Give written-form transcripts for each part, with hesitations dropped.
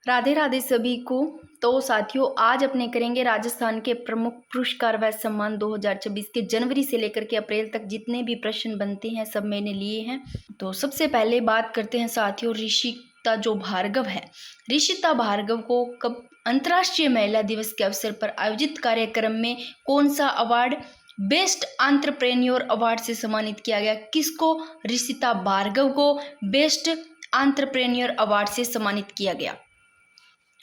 राधे राधे सभी को। तो साथियों, आज अपने करेंगे राजस्थान के प्रमुख पुरस्कार व सम्मान 2026 के जनवरी से लेकर के अप्रैल तक जितने भी प्रश्न बनते हैं सब मैंने लिए हैं। तो सबसे पहले बात करते हैं साथियों, ऋषिता जो भार्गव है, ऋषिता भार्गव को कब अंतर्राष्ट्रीय महिला दिवस के अवसर पर आयोजित कार्यक्रम में कौन सा अवार्ड बेस्ट एंटरप्रेन्योर अवार्ड से सम्मानित किया गया? किसको? ऋषिता भार्गव को बेस्ट एंटरप्रेन्योर अवार्ड से सम्मानित किया गया।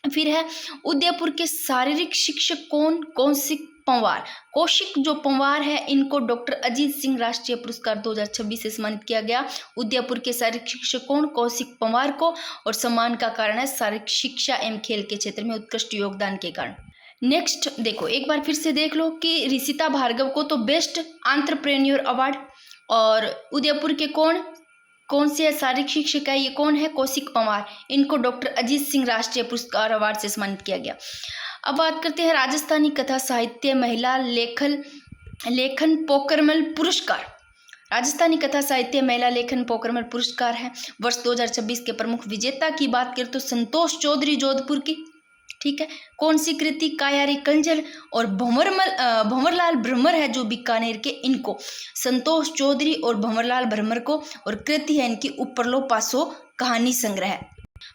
फिर है उदयपुर के शारीरिक शिक्षक कौन? कौशिक पंवार। कौशिक जो पंवार है, इनको डॉक्टर अजीत सिंह राष्ट्रीय पुरस्कार 2026 से सम्मानित किया गया। उदयपुर के शारीरिक शिक्षक कौन? कौशिक पंवार को। और सम्मान का कारण है शारीरिक शिक्षा एवं खेल के क्षेत्र में उत्कृष्ट योगदान के कारण। नेक्स्ट देखो, एक बार फिर से देख लो कि ऋषिता भार्गव को तो बेस्ट एंटरप्रेन्योर अवार्ड, और उदयपुर के कौन से शारीरिक शिक्षक है, ये कौन है? कौशिक पंवार। इनको डॉक्टर अजीत सिंह राष्ट्रीय पुरस्कार अवार्ड से सम्मानित किया गया। अब बात करते हैं राजस्थानी कथा साहित्य महिला लेखन पोकरमल पुरस्कार। राजस्थानी कथा साहित्य महिला लेखन पोकरमल पुरस्कार है वर्ष 2026 के प्रमुख विजेता की बात करें तो संतोष चौधरी जोधपुर की, ठीक है। कौन सी कृति? कायारी कंजल। और भंवरलाल भ्रमर है जो बीकानेर के, इनको संतोष चौधरी और भंवरलाल भ्रमर को। और कृति है इनकी उपरलो पासो कहानी संग्रह।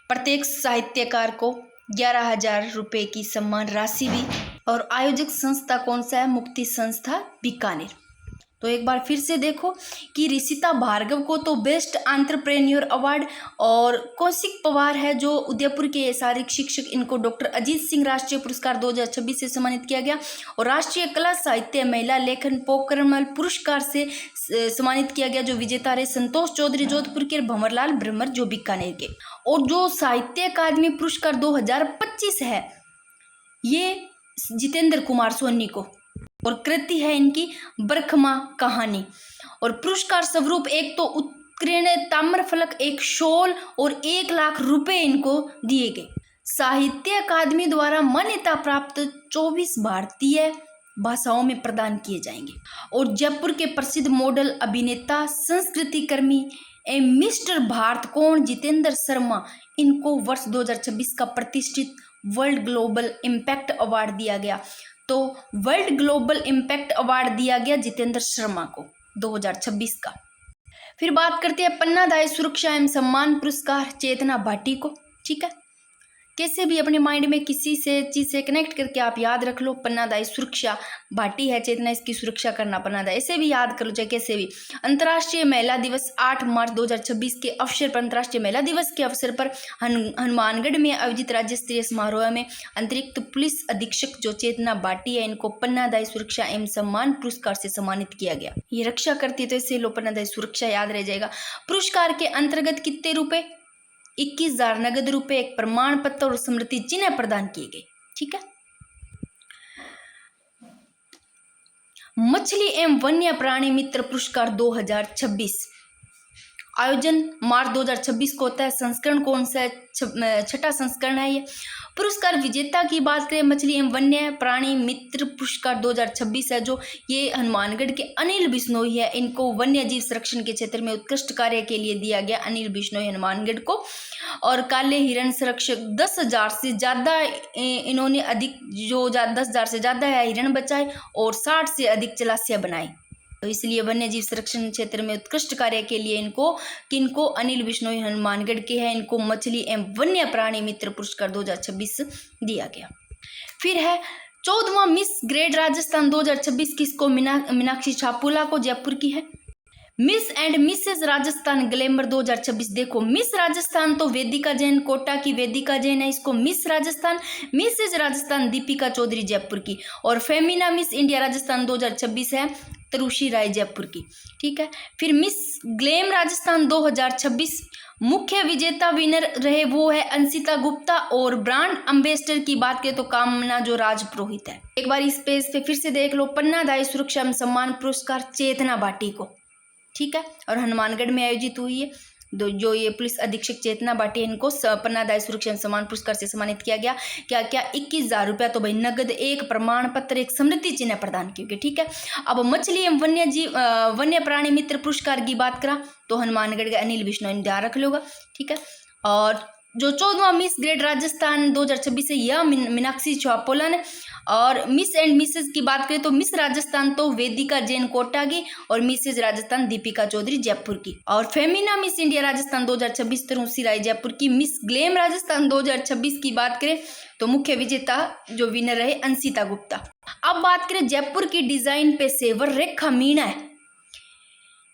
प्रत्येक साहित्यकार को 11,000 रुपये की सम्मान राशि भी। और आयोजक संस्था कौन सा है? मुक्ति संस्था बीकानेर। तो एक बार फिर से देखो कि ऋषिता भार्गव को तो बेस्ट एंटरप्रेन्योर अवार्ड, और कौशिक पंवार है जो उदयपुर के शारीरिक शिक्षक, इनको डॉक्टर अजीत सिंह राष्ट्रीय पुरस्कार 2026 से सम्मानित किया गया। और राष्ट्रीय कला साहित्य महिला लेखन पोकरमल पुरस्कार से सम्मानित किया गया जो विजेता रहे संतोष चौधरी जोधपुर के और भंवरलाल भ्रमर जो बीकानेर के। और जो साहित्य अकादमी पुरस्कार 2025 है, ये जितेंद्र कुमार सोनी को। और कृति है इनकी बरखमा कहानी। और पुरस्कार स्वरूप एक तो उत्कीर्ण ताम्र फलक, एक शॉल और 1 लाख रुपए इनको दिए गए। साहित्य अकादमी द्वारा मान्यता प्राप्त 24 भारतीय भाषाओं में प्रदान किए जाएंगे। और जयपुर के प्रसिद्ध मॉडल अभिनेता संस्कृति कर्मी मिस्टर भारत कौन? जितेंद्र शर्मा। इनको वर्ष 2026 का प्रतिष्ठित वर्ल्ड ग्लोबल इम्पैक्ट अवार्ड दिया गया। तो वर्ल्ड ग्लोबल इम्पैक्ट अवार्ड दिया गया जितेंद्र शर्मा को 2026 का। फिर बात करते हैं पन्नादाई सुरक्षा एवं सम्मान पुरस्कार चेतना भाटी को, ठीक है। कैसे भी अपने माइंड में किसी से चीज़ से कनेक्ट करके आप याद रख लो, पन्नादाई सुरक्षा भाटी है, चेतना इसकी सुरक्षा करना पन्नादाई, ऐसे भी याद कर लो चाहे कैसे भी। अंतर्राष्ट्रीय महिला दिवस 8 मार्च 2026 के अवसर पर, अंतर्राष्ट्रीय महिला दिवस के अवसर पर हनुमानगढ़ में आयोजित राज्य स्तरीय समारोह में अतिरिक्त पुलिस अधीक्षक जो चेतना भाटी है, इनको पन्नादाई सुरक्षा एवं सम्मान पुरस्कार से सम्मानित किया गया। ये रक्षा करती है तो इससे लो पन्नादाई सुरक्षा याद रह जाएगा। पुरस्कार के अंतर्गत कितने रुपए? 21,000 नगद रुपए, एक प्रमाण पत्र और स्मृति चिन्ह प्रदान किए गए, ठीक है। मछली एवं वन्य प्राणी मित्र पुरस्कार 2026 आयोजन मार्च 2026 को होता है। संस्करण कौन सा है? 6ठा संस्करण है ये। पुरस्कार विजेता की बात करें, मछली एवं वन्य प्राणी मित्र पुरस्कार 2026 है जो ये हनुमानगढ़ के अनिल बिश्नोई है, इनको वन्य जीव संरक्षण के क्षेत्र में उत्कृष्ट कार्य के लिए दिया गया, अनिल बिश्नोई हनुमानगढ़ को। और काले हिरण संरक्षक 10,000 से ज़्यादा इन्होंने अधिक जो 10,000 से ज़्यादा है हिरण बचाए और 60 से अधिक जलाशय बनाए, तो इसलिए वन्य जीव संरक्षण क्षेत्र में उत्कृष्ट कार्य के लिए किनको अनिल बिश्नोई हनुमानगढ़ के हैं, इनको मछली एवं वन्य प्राणी मित्र पुरस्कार 2026 दिया गया। फिर है 14वां मिस ग्रेड राजस्थान 2026 किसको? मीनाक्षी छापुला को, जयपुर की है। Miss and Mrs Rajasthan glamour 2026 देखो, मिस राजस्थान तो वेदिका जैन, कोटा की वेदिका जैन है, इसको मिस राजस्थान। मिसेस राजस्थान दीपिका चौधरी जयपुर की। और फेमिना मिस इंडिया राजस्थान 2026 है तरुषि राय जयपुर की, ठीक है। फिर मिस ग्लैम राजस्थान 2026 मुख्य विजेता विनर रहे वो है अंशिता गुप्ता। और ब्रांड एम्बेसडर की बात करें तो कामना जो राजपुरोहित है। एक बार इस पेज पे फिर से देख लो, पन्नादाई सुरक्षा एवं सम्मान पुरस्कार चेतना भाटी को, ठीक है। और हनुमानगढ़ में आयोजित हुई है जो ये पुलिस अधीक्षक चेतना भाटी, इनको पन्नादाई सुरक्षा एवं सम्मान पुरस्कार से सम्मानित किया गया। क्या क्या? 21,000 रुपया तो भाई नगद, एक प्रमाण पत्र, एक स्मृति चिन्ह प्रदान किए गए, ठीक है। अब मछली एवं वन्य प्राणी मित्र पुरस्कार की बात करा तो हनुमानगढ़ के अनिल बिश्नोई ध्यान रख लोगा, ठीक है। और जो 14वां मिस ग्रेड राजस्थान 2026 है यह मीनाक्षी चौपोलन। और मिस एंड मिसेज की बात करें तो मिस राजस्थान तो वेदिका जैन कोटागी और मिसेज राजस्थान दीपिका चौधरी जयपुर की। और फेमिना मिस इंडिया राजस्थान 2026 तरुषी राय जयपुर की। मिस ग्लैम राजस्थान 2026 की बात करें तो मुख्य विजेता जो विनर रहे अंशिता गुप्ता। अब बात करें जयपुर की डिजाइन पेशेवर रेखा मीणा है।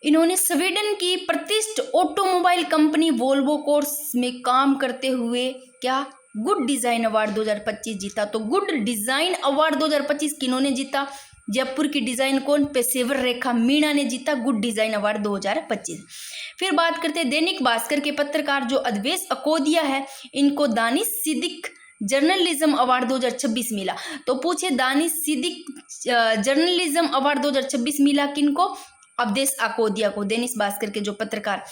इन्होंने स्वीडन की प्रतिष्ठित ऑटोमोबाइल कंपनी वोल्वो कोर्स में काम करते हुए क्या गुड डिजाइन अवार्ड 2025 जीता। तो गुड डिजाइन अवार्ड 2025 किन्होंने जीता? जयपुर की डिजाइन कौन? पेशेवर रेखा मीणा ने जीता गुड डिजाइन अवार्ड 2025। फिर बात करते हैं दैनिक भास्कर के पत्रकार जो अद्वैस अकोदिया है, इनको दानिश सिद्दीक जर्नलिज्म अवार्ड 2026 मिला। तो पूछे दानिश सिद्दीक जर्नलिज्म अवार्ड 2026 मिला किनको? अवधेश अकोदिया को, दैनिक भास्कर के जो पत्रकार।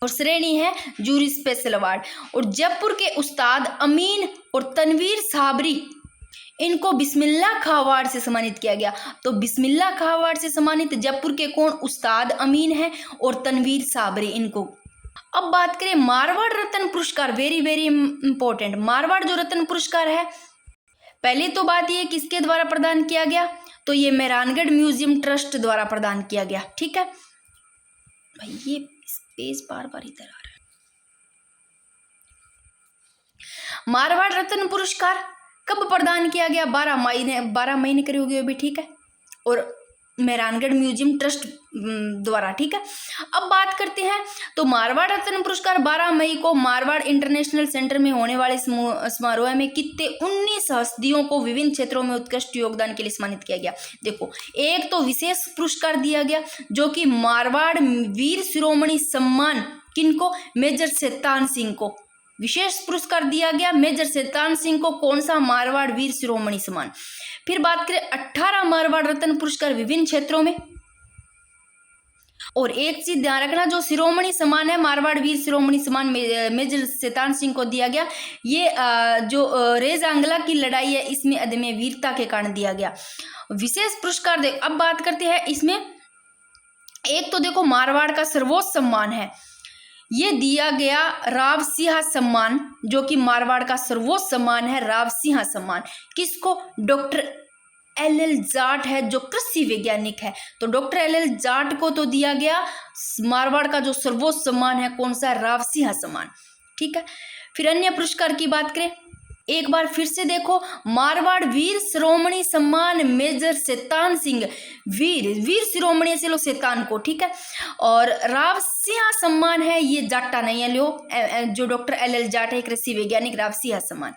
और श्रेणी है जूरी स्पेशल अवार्ड। और जयपुर के उस्ताद अमीन और तनवीर साबरी, इनको बिस्मिल्लाह खां अवार्ड से सम्मानित किया गया। तो बिस्मिल्लाह खां अवार्ड से सम्मानित जयपुर के कौन? उस्ताद अमीन है और तनवीर साबरी इनको। अब बात करें मारवाड़ रत्न पुरस्कार, वेरी वेरी इंपॉर्टेंट। मारवाड़ जो रत्न पुरस्कार है, पहले तो बात ये किसके द्वारा प्रदान किया गया? तो ये मेहरानगढ़ म्यूजियम ट्रस्ट द्वारा प्रदान किया गया। ठीक है भाई, ये पेज बार बार इधर आ रहा है। मारवाड़ रत्न पुरस्कार कब प्रदान किया गया? 12 महीने करीब हो गए अभी। ठीक है, और मेहरानगढ़ म्यूजियम ट्रस्ट द्वारा। ठीक है, अब बात करते हैं तो मारवाड़ रत्न पुरस्कार 12 मई को मारवाड़ इंटरनेशनल सेंटर में होने वाले समारोह में कितने 19 हस्तियों को विभिन्न क्षेत्रों में उत्कृष्ट योगदान के लिए सम्मानित किया गया। देखो, एक तो विशेष पुरस्कार दिया गया जो कि मारवाड़ वीर शिरोमणि सम्मान किनको? मेजर शैतान सिंह को विशेष पुरस्कार दिया गया। मेजर शैतान सिंह को कौन सा? मारवाड़ वीर शिरोमणि सम्मान। फिर बात करें 18 मारवाड़ रत्न पुरस्कार विभिन्न क्षेत्रों में। और एक चीज ध्यान रखना, जो शिरोमणि सम्मान है मारवाड़ वीर शिरोमणि सम्मान मेजर शैतान सिंह को दिया गया। ये जो रेज आंगला की लड़ाई है इसमें अदम्य वीरता के कारण दिया गया विशेष पुरस्कार। देख, अब बात करते हैं इसमें, एक तो देखो मारवाड़ का सर्वोच्च सम्मान है, ये दिया गया राव सिंह सम्मान, जो कि मारवाड़ का सर्वोच्च सम्मान है राव सिंह सम्मान। किसको? डॉक्टर एल जाट है जो कृषि वैज्ञानिक है। तो डॉक्टर एल जाट को तो दिया गया मारवाड़ का जो सर्वोच्च सम्मान है कौन सा? राव सिंह सम्मान। ठीक है, फिर अन्य पुरस्कार की बात करें, एक बार फिर से देखो, मारवाड़ वीर शिरोमणि सम्मान मेजर शैतान सिंह, वीर शिरोमणि से लो शैतान को। ठीक है, और राव सिंह सम्मान है ये जाटा नहीं है, लो जो डॉक्टर एल जाट है कृषि वैज्ञानिक, राव सिंह सम्मान।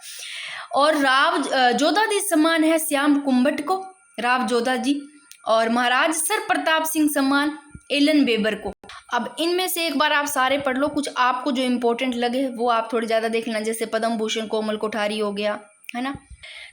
और राव जोधाजी सम्मान है श्याम कुंभट को, राव जोधा जी। और महाराज सर प्रताप सिंह सम्मान एलन वेबर को। अब इनमें से एक बार आप सारे पढ़ लो, कुछ आपको जो इम्पोर्टेंट लगे वो आप थोड़ी ज़्यादा देख लेना, जैसे पद्म भूषण कोमल कोठारी हो गया, है ना।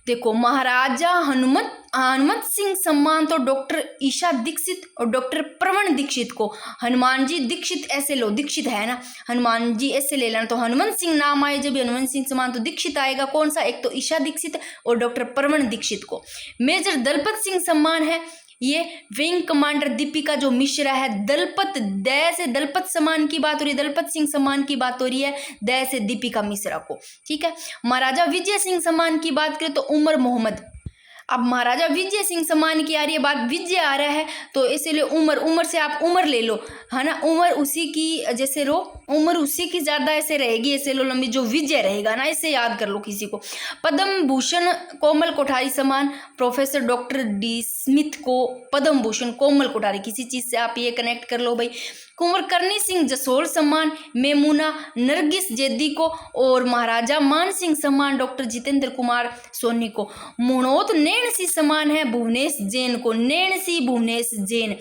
देखो, महाराजा हनुमत सिंह सम्मान तो डॉक्टर ईशा दीक्षित और डॉक्टर प्रवण दीक्षित को। हनुमान जी दीक्षित ऐसे लो, दीक्षित है ना, हनुमान जी ऐसे ले लेना। तो हनुमंत सिंह नाम आए जब हनुमंत सिंह सम्मान तो दीक्षित आएगा, कौन सा? एक तो ईशा दीक्षित और डॉक्टर प्रवण दीक्षित को। मेजर दलपत सिंह सम्मान है ये विंग कमांडर दीपिका जो मिश्रा है। दलपत दया से दलपत सम्मान की बात हो रही है, दलपत सिंह सम्मान की बात हो रही है दया से दीपिका मिश्रा को। ठीक है, महाराजा विजय सिंह सम्मान की बात करें तो उमर मोहम्मद। अब महाराजा विजय सिंह सम्मान की आ रही है बात, विजय आ रहा है तो इसीलिए उमर से आप उमर ले लो, है ना। उमर उसी की जैसे रो, उम्र उसी की ज्यादा ऐसे रहेगी, ऐसे लो लंबी, जो विजय रहेगा ना ऐसे याद कर लो किसी को। पद्म भूषण कोमल कोठारी सम्मान प्रोफेसर डॉक्टर डी स्मिथ को पद्म भूषण कोमल कोठारी, किसी चीज से आप ये कनेक्ट कर लो भाई। कुंवर करनी सिंह जसोल सम्मान मेमुना नरगिस जैदी को। और महाराजा मान सिंह सम्मान डॉक्टर जितेंद्र कुमार सोनी को। मुणोत नैणसी सम्मान है भुवनेश जैन को, नैणसी भुवनेश जैन।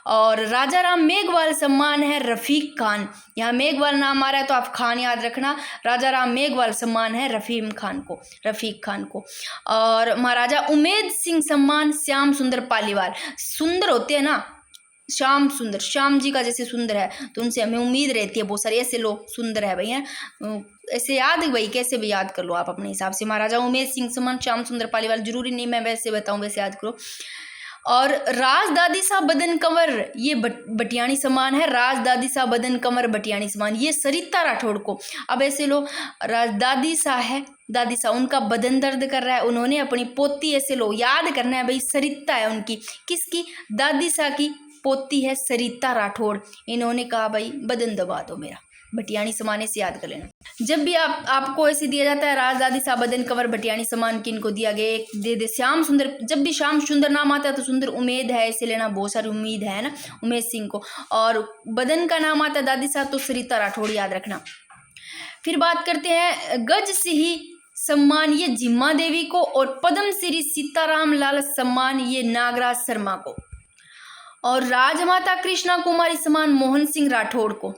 और राजा राम मेघवाल सम्मान है रफीक खान, यहाँ मेघवाल नाम आ रहा है तो आप खान याद रखना। राजा राम मेघवाल सम्मान है रफीक खान को। और महाराजा उमेद सिंह सम्मान श्याम सुंदर पालीवाल, सुंदर होते हैं ना श्याम सुंदर, श्याम जी का जैसे सुंदर है तो उनसे हमें उम्मीद रहती है बहुत सारी, ऐसे लोग सुंदर है भैया, ऐसे याद है भाई, कैसे भी याद कर लो आप अपने हिसाब से। महाराजा उमेद सिंह सम्मान श्याम सुंदर पालीवाल, जरूरी नहीं मैं वैसे बताऊं, वैसे याद करो। और राजदादी सा बदन कंवर, ये बटियाणी सम्मान है। राजदादी सा बदन कंवर बटियाणी सम्मान, ये सरिता राठौड़ को। अब ऐसे लो, राजदादी सा है, दादी सा, उनका बदन दर्द कर रहा है, उन्होंने अपनी पोती, ऐसे लो याद करना है भाई, सरिता है उनकी, किसकी, दादी सा की पोती है सरिता राठौड़। इन्होंने कहा भाई बदन दबा दो मेरा, बटियाणी सम्मान से याद कर लेना। जब भी आपको ऐसे दिया जाता है राजदादी सा बदन कंवर बटियाणी सम्मान, किनको दिया गया, एक दे दे श्याम सुंदर। जब भी श्याम सुंदर नाम आता है तो सुंदर उम्मेद है ऐसे लेना, बहुत सारी उम्मीद है ना उमेद सिंह को। और बदन का नाम आता है दादी साहब तो सरिता राठौड़ याद रखना। फिर बात करते हैं गज सिंह सम्मान, ये जिम्मा देवी को। और पद्म श्री सीताराम लाल सम्मान, ये नागराज शर्मा को। और राजमाता कृष्णा कुमारी सम्मान मोहन सिंह राठौड़ को।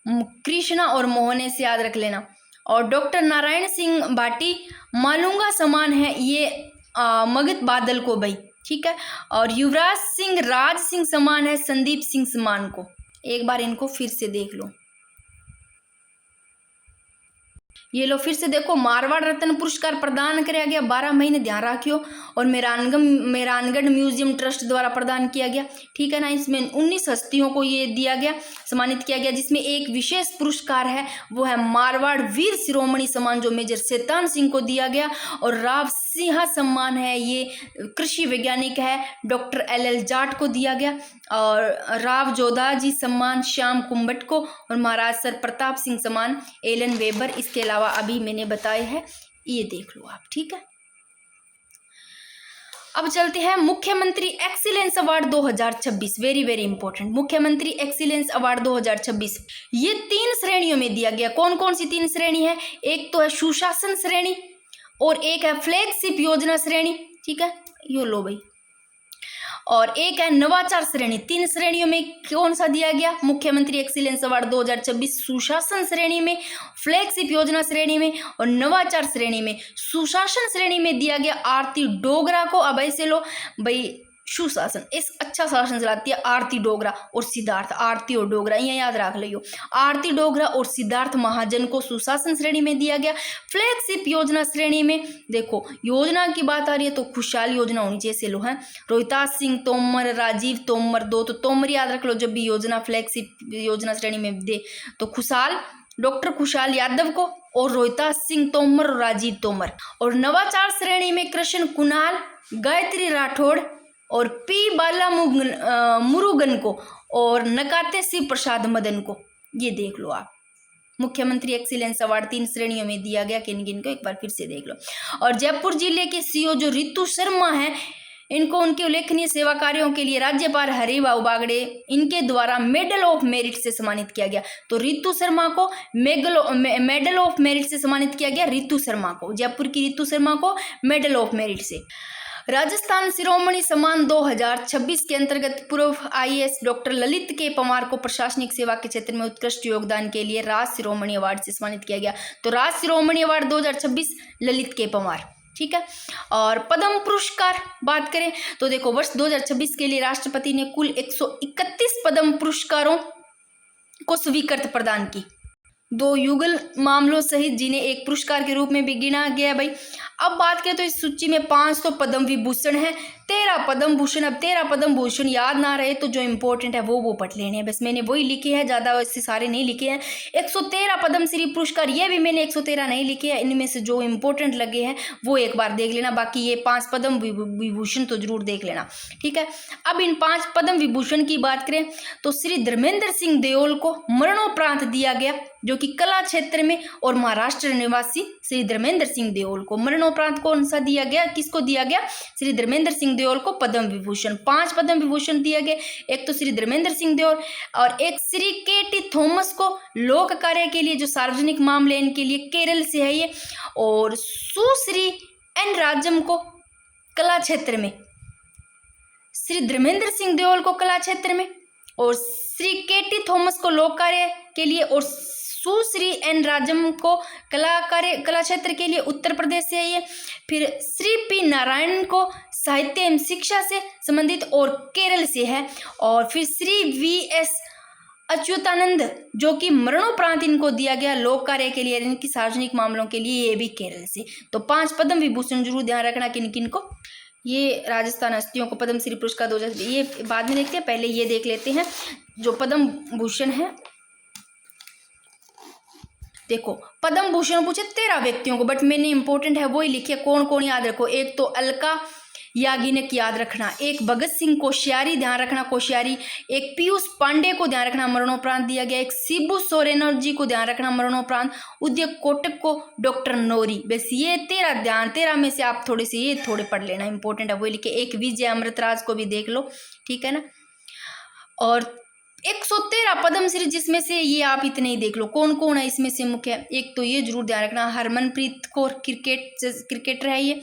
कृष्णा और मोहन से याद रख लेना। और डॉक्टर नारायण सिंह भाटी मालूंगा सम्मान है ये मगध बादल को भाई, ठीक है। और युवराज सिंह राज सिंह सम्मान है संदीप सिंह सम्मान को। एक बार इनको फिर से देख लो, ये लो फिर से देखो, मारवाड़ रत्न पुरस्कार प्रदान किया गया 12 महीने, ध्यान रखियो। और मेहरानगढ़ म्यूजियम ट्रस्ट द्वारा प्रदान किया गया, ठीक है ना। इसमें 19 हस्तियों को ये दिया गया, सम्मानित किया गया, जिसमें एक विशेष पुरस्कार है वो है मारवाड़ वीर शिरोमणि सम्मान, जो मेजर शैतान सिंह को दिया गया। और राव सिंह सम्मान है, ये कृषि वैज्ञानिक है, डॉक्टर LL जाट को दिया गया। और राव जोधाजी सम्मान श्याम कुंभट को। और महाराज सर प्रताप सिंह सम्मान एलन वेबर। इसके अलावा अभी मैंने बताए हैं, ये देख लो आप, ठीक है। अब चलते हैं मुख्यमंत्री excellence award 2026, very very important. मुख्यमंत्री एक्सीलेंस अवार्ड 2026 ये 3 श्रेणियों में दिया गया। कौन कौन सी 3 श्रेणी है? एक तो है सुशासन श्रेणी, और एक है फ्लैगशिप योजना श्रेणी, ठीक है, यो लो भाई। और एक है नवाचार श्रेणी। 3 श्रेणियों में कौन सा दिया गया? मुख्यमंत्री एक्सीलेंस अवार्ड 2026 सुशासन श्रेणी में, फ्लैगशिप योजना श्रेणी में और नवाचार श्रेणी में। सुशासन श्रेणी में दिया गया आरती डोगरा को। अब ऐसे लो भाई, सुशासन इस अच्छा शासन चलाती है आरती डोगरा और सिद्धार्थ, आरती और डोगरा ये याद रख लियो। आरती डोगरा और सिद्धार्थ महाजन को सुशासन श्रेणी में दिया गया। फ्लैगशिप योजना श्रेणी में देखो, योजना की बात आ रही है तो खुशहाल योजना होनी चाहिए, से लो है रोहिताज सिंह तोमर, राजीव तोमर, दो तो तोमर याद रख लो। जब भी योजना फ्लैगशिप योजना श्रेणी में दे तो खुशहाल, डॉक्टर खुशहाल यादव को, और रोहिताज सिंह तोमर और राजीव तोमर। और नवाचार श्रेणी में कृष्ण कुणाल, गायत्री राठौड़ और पी बाला मुरुगन को, और नकाते शिव प्रसाद मदन को। ये देख लो आप, मुख्यमंत्री एक्सीलेंस अवार्ड 3 श्रेणियों में दिया गया, किन किन को एक बार फिर से देख लो। और जयपुर जिले के सीओ जो रितु शर्मा है, इनको उनके उल्लेखनीय सेवा कार्यों के लिए राज्यपाल हरिभाऊ बागड़े इनके द्वारा मेडल ऑफ मेरिट से सम्मानित किया गया। तो रितु शर्मा को मेडल ऑफ मेरिट से सम्मानित किया गया। रितु शर्मा को, जयपुर की रितु शर्मा को मेडल ऑफ मेरिट से। राजस्थान शिरोमणि सम्मान 2026 के अंतर्गत पूर्व IAS डॉक्टर ललित के पंवार को प्रशासनिक सेवा के क्षेत्र में उत्कृष्ट योगदान के लिए राज शिरोमणि अवार्ड से सम्मानित किया गया। तो राज शिरोमणि अवार्ड 2026 ललित के पंवार, ठीक है। और पद्म पुरस्कार बात करें तो देखो, वर्ष 2026 के लिए राष्ट्रपति ने कुल 131 पद्म पुरस्कारों को स्वीकृत प्रदान की। 2 युगल मामलों सहित जिन्हें एक पुरस्कार के रूप में भी गिना गया भाई। अब बात करें तो इस सूची में 5 तो पद्म विभूषण है, 13 पद्म भूषण। अब 13 पद्म भूषण याद ना रहे तो जो इंपॉर्टेंट है वो पढ़ लेने हैं, बस मैंने वही लिखे हैं, ज़्यादा इससे सारे नहीं लिखे हैं। 113 पद्म श्री पुरस्कार, ये भी मैंने 113 नहीं लिखे हैं, इनमें से जो इंपॉर्टेंट लगे हैं वो एक बार देख लेना। बाकी ये 5 पद्म विभूषण तो जरूर देख लेना, ठीक है। अब इन 5 पद्म विभूषण की बात करें तो श्री धर्मेंद्र सिंह देओल को मरणोपरांत दिया गया, जो कि कला क्षेत्र में, और महाराष्ट्र निवासी श्री धर्मेंद्र सिंह देओल को मरणोपरांत कौन सा दिया गया, किसको दिया गया? श्री धर्मेंद्र सिंह देओल को पद्म विभूषण। 5 पद्म विभूषण दिए गए, एक तो श्री धर्मेंद्र सिंह देओल, और एक श्री KT थॉमस को लोक कार्य के लिए, जो सार्वजनिक मामले इनके लिए, केरल से है ये। और सुश्री N राजम को कला क्षेत्र में, श्री धर्मेंद्र सिंह देओल को कला क्षेत्र में, और श्री KT थॉमस को लोक कार्य के लिए, और सुश्री N राजम को कला क्षेत्र के लिए उत्तर प्रदेश से है ये। फिर श्री P नारायण को साहित्य एवं शिक्षा से संबंधित और केरल से है। और फिर श्री VS अच्युतानंद, जो कि मरणोपरांत इनको दिया गया लोक कार्य के लिए, इनकी सार्वजनिक मामलों के लिए, ये भी केरल से। तो 5 पद्म विभूषण जरूर ध्यान रखना किन किन को, ये राजस्थान हस्तियों को पद्मश्री पुरस्कार 2000, ये बाद में देखते हैं, पहले ये देख लेते हैं जो पद्म भूषण है। देखो पद्म भूषण पूछे 13 व्यक्तियों को, बट मैंने इंपॉर्टेंट है वही लिखे, कौन कौन याद रखो। एक तो अलका याग्निक याद रखना, एक भगत सिंह कोश्यारी ध्यान रखना कोश्यारी, एक पीयूष पांडे को ध्यान रखना मरणोपरांत दिया गया, एक शिबू सोरेन जी को ध्यान रखना मरणोपरांत, उद्योग कोटक को डॉक्टर नोरी। बस ये 13 ध्यान, 13 में से आप थोड़े से ये थोड़े पढ़ लेना, इंपॉर्टेंट है वही लिखे। एक विजय अमृतराज को भी देख लो, ठीक है ना। और 113 पद्मश्री, जिसमें से ये आप इतने ही देख लो कौन कौन है इसमें से मुख्य। एक तो ये जरूर ध्यान रखना हरमनप्रीत कौर क्रिकेटर है ये,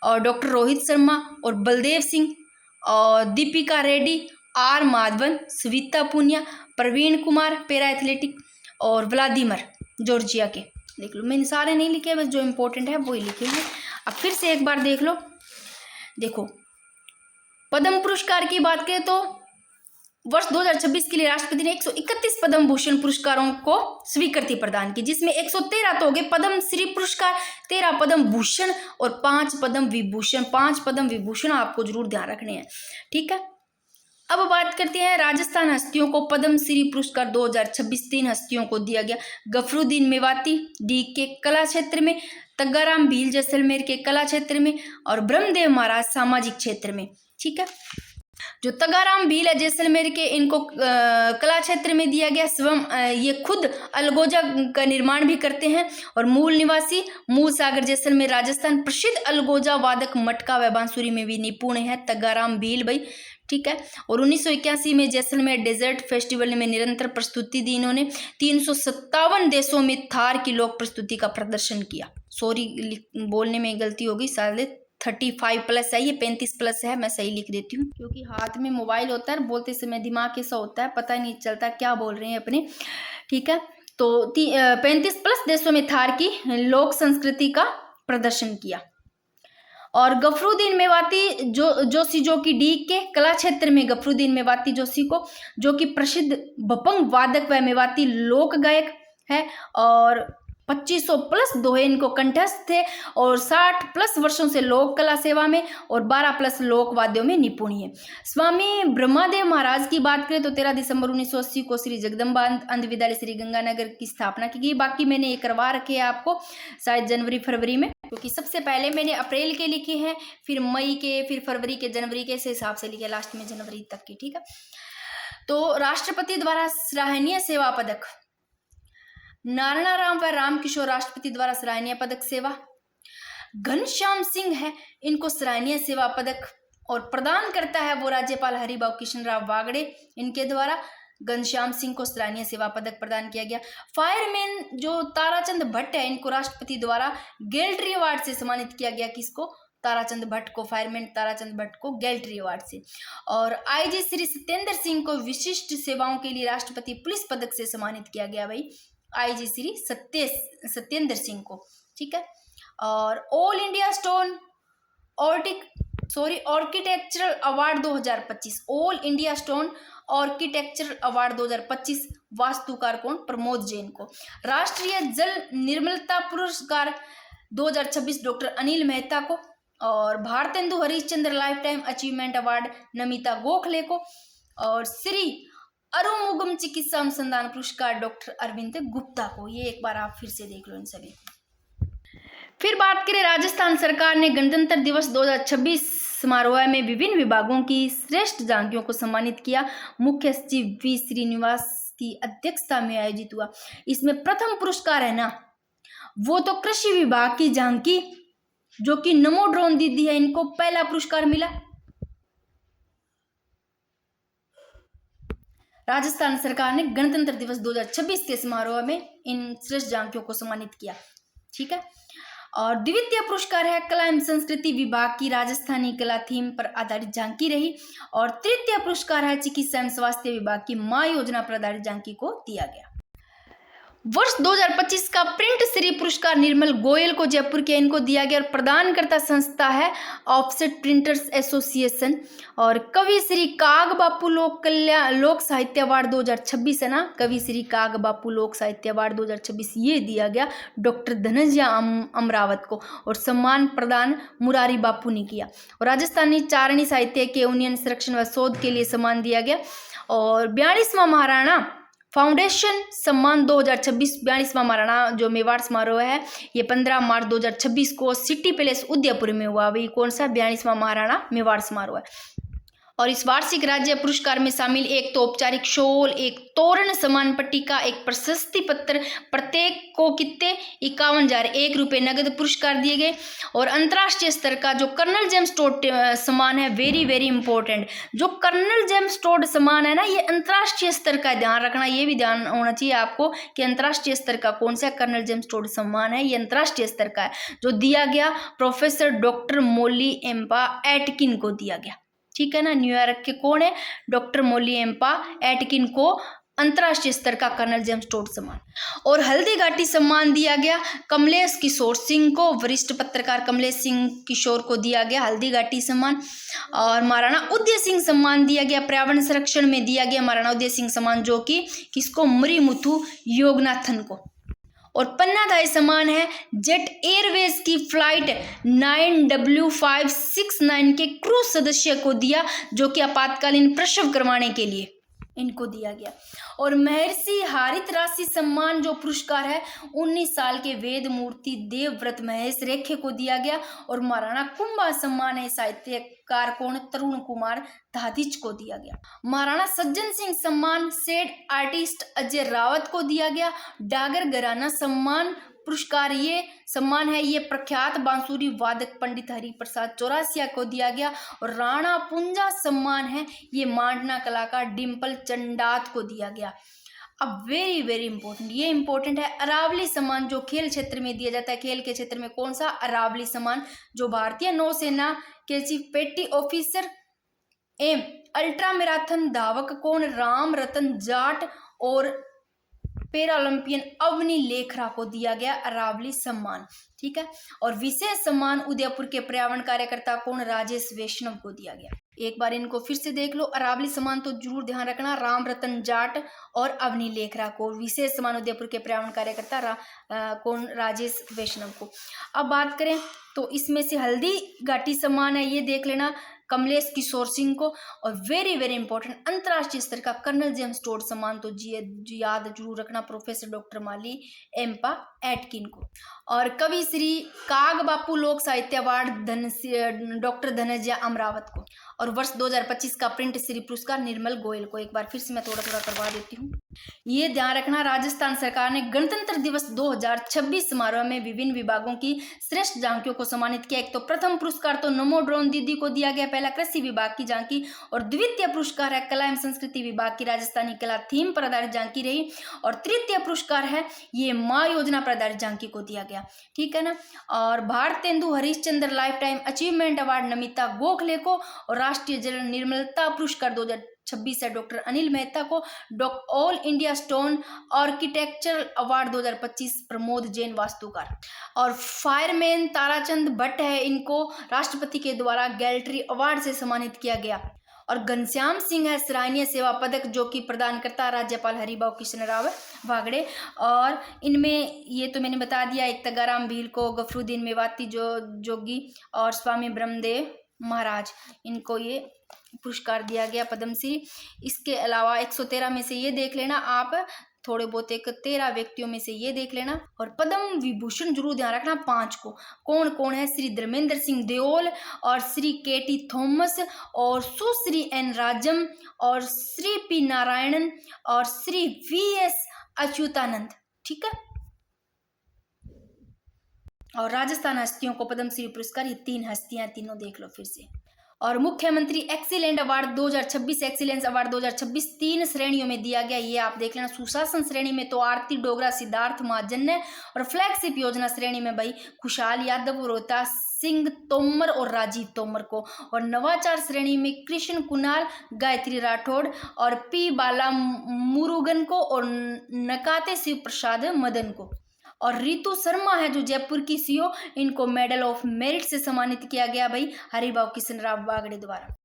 और डॉक्टर रोहित शर्मा और बलदेव सिंह और दीपिका रेड्डी, आर माधवन, सविता पुनिया, प्रवीण कुमार पैरा एथलेटिक और व्लादिमीर जॉर्जिया के। देख लो मैंने सारे नहीं लिखे, बस जो इम्पोर्टेंट है वही लिखे हैं। अब फिर से एक बार देख लो। देखो पद्म पुरस्कार की बात करें तो वर्ष 2026 के लिए राष्ट्रपति ने 131 पद्म भूषण पुरस्कारों को स्वीकृति प्रदान की, जिसमें 113 तो हो गए पद्म श्री पुरस्कार, 13 पद्म भूषण और 5 पद्म विभूषण। 5 पद्म विभूषण आपको जरूर ध्यान रखने हैं, ठीक है। अब बात करते हैं राजस्थान हस्तियों को पद्म श्री पुरस्कार 2026 3 हस्तियों को दिया गया। गफरुद्दीन मेवाती डी के कला क्षेत्र में, तग्गाराम भील जैसलमेर के कला क्षेत्र में और ब्रह्मदेव महाराज सामाजिक क्षेत्र में, ठीक है। जो तगाराम भील है जैसलमेर के, इनको कला क्षेत्र में दिया गया। स्वयं ये खुद अलगोजा का निर्माण भी करते हैं और मूल निवासी मूल सागर जैसलमेर राजस्थान। प्रसिद्ध अलगोजा वादक मटका व बांसुरी में भी निपुण है तगाराम भील भाई, ठीक है। और 1981 में जैसलमेर डेजर्ट फेस्टिवल में निरंतर प्रस्तुति दी इन्होंने। 357 देशों में थार की लोक प्रस्तुति का प्रदर्शन किया। सॉरी बोलने में गलती होगी, शायद 35 प्लस है, ये 35 प्लस है, मैं सही लिख देती हूँ क्योंकि हाथ में मोबाइल होता है, बोलते समय दिमाग ऐसा होता है, पता नहीं चलता क्या बोल रहे हैं अपने, ठीक है। तो 35 प्लस देशों में थार की लोक संस्कृति का प्रदर्शन किया। और गफरुद्दीन मेवाती जोशी जो कि डी के कला क्षेत्र में, गफरुद्दीन मेवाती जोशी को, जो कि प्रसिद्ध भपंग वादक व मेवाती लोक गायक है और 2500 प्लस दोहे इनको कंठस्थ थे और 60 प्लस वर्षों से लोक कला सेवा में और 12 प्लस लोक वाद्यों में निपुण है। स्वामी ब्रह्मादेव महाराज की बात करें तो 13 दिसंबर 1980 को श्री जगदम्बा अंध विद्यालय श्री गंगानगर की स्थापना की गई। बाकी मैंने ये करवा रखे हैं आपको शायद जनवरी फरवरी में, क्योंकि सबसे पहले मैंने अप्रैल के लिखे हैं, फिर मई के, फिर फरवरी के, जनवरी के, इस हिसाब से लिखे, लास्ट में जनवरी तक की, ठीक है। तो राष्ट्रपति द्वारा सराहनीय सेवा पदक, नारायण राम व रामकिशोर राष्ट्रपति द्वारा सराहनीय पदक सेवा। घनश्याम सिंह है, इनको सराहनीय सेवा पदक और प्रदान करता है वो राज्यपाल हरिभाऊ कृष्ण राव बागड़े, इनके द्वारा घनश्याम सिंह को सराहनीय सेवा पदक प्रदान किया गया। फायरमैन जो ताराचंद भट्ट है, इनको राष्ट्रपति द्वारा गैल्ट्री अवार्ड से सम्मानित किया गया। किसको? ताराचंद भट्ट को, फायरमैन ताराचंद भट्ट को गैल्ट्री अवार्ड से। और आईजी श्री सत्येंद्र सिंह को विशिष्ट सेवाओं के लिए राष्ट्रपति पुलिस पदक से सम्मानित किया गया भाई, आईजी श्री सत्येंद्र सिंह को, ठीक है। और all India stone architectural award 2025, all India stone architectural award 2025 वास्तुकार कौन? प्रमोद जैन को। राष्ट्रीय जल निर्मलता पुरस्कार 2026 डॉक्टर अनिल मेहता को। और Bharatendu Harishchandra life time achievement award Namita Gokhale को। और श्री अरुमुगम चिकित्सा अनुसंधान पुरस्कार डॉक्टर अरविंद गुप्ता को। ये एक बार आप फिर से देख लो इन सभी। फिर बात करें, राजस्थान सरकार ने गणतंत्र दिवस 2026 समारोह में विभिन्न विभागों की श्रेष्ठ झांकियों को सम्मानित किया। मुख्य सचिव वी श्रीनिवास की अध्यक्षता में आयोजित हुआ। इसमें प्रथम पुरस्कार है ना, वो तो कृषि विभाग की झांकी जो कि नमो ड्रोन दीदी है, इनको पहला पुरस्कार मिला। राजस्थान सरकार ने गणतंत्र दिवस 2026 के समारोह में इन श्रेष्ठ झांकियों को सम्मानित किया, ठीक है। और द्वितीय पुरस्कार है कला एवं संस्कृति विभाग की राजस्थानी कला थीम पर आधारित झांकी रही। और तृतीय पुरस्कार है चिकित्सा एवं स्वास्थ्य विभाग की माँ योजना पर आधारित झांकी को दिया गया। वर्ष 2025 का प्रिंट श्री पुरस्कार निर्मल गोयल को जयपुर के इनको दिया गया और प्रदानकर्ता संस्था है ऑफसेट प्रिंटर्स एसोसिएशन। और कवि श्री काग बापू लोक साहित्य अवार्ड 2026 है ना, कवि श्री काग बापू लोक साहित्य अवार्ड 2026 ये दिया गया डॉक्टर धनंजय अमरावत को, और सम्मान प्रदान मुरारी बापू ने किया। और राजस्थानी चारणी साहित्य के उन्नयन संरक्षण व शोध के लिए सम्मान दिया गया। और 42वां महाराणा फाउंडेशन सम्मान 2026, 42वां महाराणा जो मेवाड़ समारोह है ये 15 मार्च 2026 को सिटी पैलेस उदयपुर में हुआ। वही कौन सा 42वां महाराणा मेवाड़ समारोह है। और इस वार्षिक राज्य पुरस्कार में शामिल एक तो औपचारिक शॉल, एक तोरण, सम्मान पट्टिका, एक प्रशस्ति पत्र, प्रत्येक को कितने 51,001 रुपये नगद पुरस्कार दिए गए। और अंतर्राष्ट्रीय स्तर का जो कर्नल जेम्स टोड सम्मान है, वेरी वेरी इंपॉर्टेंट, जो कर्नल जेम्स टोड सम्मान है ना ये अंतर्राष्ट्रीय स्तर का, ध्यान रखना, ये भी ध्यान होना चाहिए आपको कि अंतर्राष्ट्रीय स्तर का कौन सा कर्नल जेम्स टोड सम्मान है, ये अंतर्राष्ट्रीय स्तर का है, जो दिया गया प्रोफेसर डॉक्टर मोली एम्पा एटकिन को दिया गया। ठीक है ना, न्यूयॉर्क के कौन है, डॉक्टर मोली एम्पा एटकिन को अंतर्राष्ट्रीय स्तर का कर्नल जेम्स टोड सम्मान। और हल्दी घाटी सम्मान दिया गया कमलेश किशोर सिंह को, वरिष्ठ पत्रकार कमलेश सिंह किशोर को दिया गया हल्दी घाटी सम्मान। और महाराणा उदय सिंह सम्मान दिया गया पर्यावरण संरक्षण में दिया गया महाराणा उदय सिंह सम्मान, जो कि किसको, मरीमुथु योगनाथन को। और पन्नाधाय सम्मान है जेट एयरवेज की फ्लाइट 9W569 के क्रू सदस्य को दिया, जो कि आपातकालीन प्रसव करवाने के लिए इनको दिया गया। और महर्षि हारित राशि सम्मान जो पुरस्कार है 19 साल के वेद मूर्ति देवव्रत महेश रेखे को दिया गया। और महाराणा कुंभा सम्मान है साहित्यकार कौन, तरुण कुमार धादिच को दिया गया। महाराणा सज्जन सिंह सम्मान सेड आर्टिस्ट अजय रावत को दिया गया। डागर घराना सम्मान पुरस्कार ये सम्मान है ये प्रख्यात बांसुरी वादक पंडित हरिप्रसाद चौरसिया को दिया गया। और राणा पुंजा सम्मान है ये मांडना कलाकार डिम्पल चंडात को दिया गया। अब वेरी वेरी इंपॉर्टेंट, ये इंपॉर्टेंट है अरावली सम्मान जो खेल क्षेत्र में दिया जाता है। खेल के क्षेत्र में कौन सा, अरावली सम्मान, जो भारतीय नौसेना के चीफ पेटी ऑफिसर एम अल्ट्रा मैराथन धावक कौन, राम रतन जाट और पैरालंपियन अवनी लेखरा को दिया गया अरावली सम्मान। ठीक है। और विशेष सम्मान उदयपुर के पर्यावरण कार्यकर्ता कौन, राजेश वैष्णव को दिया गया। एक बार इनको फिर से देख लो, अरावली सम्मान तो जरूर ध्यान रखना, राम रतन जाट और अवनी लेखरा को। विशेष सम्मान उदयपुर के पर्यावरण कार्यकर्ता कौन, राजेश वैष्णव को। अब बात करें तो इसमें से हल्दी घाटी सम्मान है ये देख लेना कमलेश किशोर सिंह को। और वेरी वेरी इंपॉर्टेंट अंतर्राष्ट्रीय स्तर का कर्नल जेम्स टोड सम्मान तो याद जरूर रखना प्रोफेसर डॉक्टर माली एम्पा एटकिन को। और कवि श्री काग बापू लोक साहित्य अवार्ड डॉक्टर धनंजय अमरावत को। और वर्ष 2025 का प्रिंट श्री पुरस्कार निर्मल गोयल को। एक बार फिर से मैं थोड़ा थोड़ा करवा देती हूँ। ये ध्यान रखना राजस्थान सरकार ने गणतंत्र दिवस 2026 समारोह में विभिन्न विभागों की श्रेष्ठ झांकियों को सम्मानित किया। एक तो प्रथम पुरस्कार तो नमो ड्रोन दीदी को दिया गया, पहला कृषि विभाग की झांकी। और द्वितीय पुरस्कार है कला एवं संस्कृति विभाग की राजस्थानी कला थीम पर आधारित झांकी रही। और तृतीय पुरस्कार है ये माँ योजना पर आधारित झांकी को दिया गया। ठीक है ना। और Bharatendu Harishchandra life time achievement award Namita Gokhale को। और राष्ट्रीय जल निर्मलता पुरस्कार 2026 है डॉक्टर अनिल मेहता को। All India stone architectural award 2025 Pramod Jain वास्तुकार। और फायरमैन ताराचंद भट्ट है, इनको राष्ट्रपति के द्वारा गैलेटरी अवार्ड से सम्मानित किया गया। और घनश्याम सिंह है सराहनीय सेवा पदक जो कि प्रदान करता राज्यपाल हरिभाऊ कृष्ण राव वागड़े। और इनमें ये तो मैंने बता दिया, एक तगाराम भील को, गफरुद्दीन मेवाती जोगी और स्वामी ब्रह्मदेव महाराज, इनको ये पुरस्कार दिया गया पद्मश्री। इसके अलावा 113 में से ये देख लेना आप, थोड़े बहुत एक 13 व्यक्तियों में से ये देख लेना। और पद्म विभूषण जरूर ध्यान रखना 5 को। कौन कौन है, श्री धर्मेंद्र सिंह देओल और श्री केटी थॉमस और सुश्री एन राजम और श्री पी नारायणन और श्री VS अच्युतानंद। ठीक है। और राजस्थान हस्तियों को पद्मश्री पुरस्कार, ये 3 हस्तियां, तीनों देख लो फिर से। और मुख्यमंत्री एक्सीलेंट अवार्ड 2026, एक्सीलेंस अवार्ड 2026 3 श्रेणियों में दिया गया, ये आप देख लेना। सुशासन श्रेणी में तो आरती डोगरा, सिद्धार्थ महाजन ने, और फ्लैगशिप योजना श्रेणी में भाई खुशहाल यादव, रोहतास सिंह तोमर और राजीव तोमर को, और नवाचार श्रेणी में कृष्ण कुणाल, गायत्री राठौड़ और पी बाला मुरुगन को, और नकाते शिव प्रसाद मदन को, और रितु शर्मा है जो जयपुर की सीओ, इनको मेडल ऑफ मेरिट से सम्मानित किया गया भाई हरिभाऊ किशन राव बागड़े द्वारा।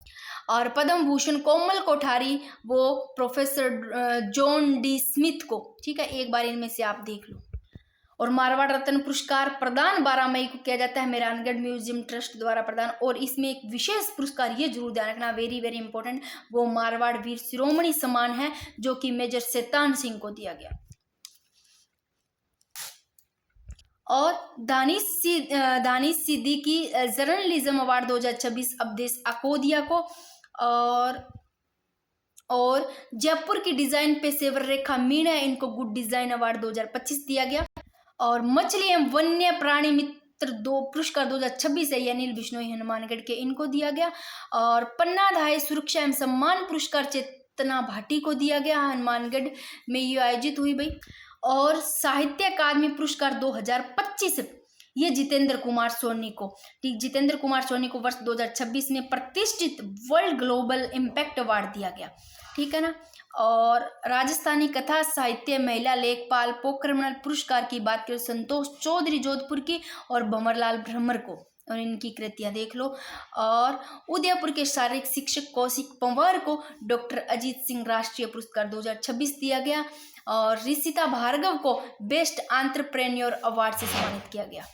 और पद्म भूषण कोमल कोठारी वो प्रोफेसर जॉन डी स्मिथ को, ठीक है, एक बार इनमें से आप देख लो। और मारवाड़ रत्न पुरस्कार प्रदान 12 मई को किया जाता है मेहरानगढ़ म्यूजियम ट्रस्ट द्वारा प्रदान, और इसमें एक विशेष पुरस्कार ये जरूर ध्यान रखना, वेरी वेरी इंपॉर्टेंट, वो मारवाड़ वीर शिरोमणि सम्मान है जो कि मेजर शैतान सिंह को दिया गया। और दानिश सिद्दीकी जर्नलिज्म अवार्ड 2026 अवधेश अकोदिया को, और जयपुर की डिजाइन पेशेवर रेखा मीणा, इनको गुड डिजाइन अवार्ड 2025 दिया गया। और मछली एवं वन्य प्राणी मित्र 2 पुरस्कार 2026 है, अनिल बिश्नोई हनुमानगढ़ के, इनको दिया गया। और पन्ना धाय सुरक्षा एवं सम्मान पुरस्कार चेतना भाटी को दिया गया, हनुमानगढ़ में ये आयोजित हुई भाई। और साहित्य अकादमी पुरस्कार 2025 ये जितेंद्र कुमार सोनी को, ठीक, जितेंद्र कुमार सोनी को वर्ष 2026 में प्रतिष्ठित वर्ल्ड ग्लोबल इम्पैक्ट अवार्ड दिया गया, ठीक है ना। और राजस्थानी कथा साहित्य महिला लेखपाल पोखरमल पुरस्कार की बात करें संतोष चौधरी जोधपुर की, और भंवरलाल भ्रमर को, और इनकी कृतियां देख लो। और उदयपुर के शारीरिक शिक्षक कौशिक पंवार को डॉक्टर अजीत सिंह राष्ट्रीय पुरस्कार 2026 दिया गया। और ऋषिता भार्गव को बेस्ट एंटरप्रेन्योर अवार्ड से सम्मानित किया गया।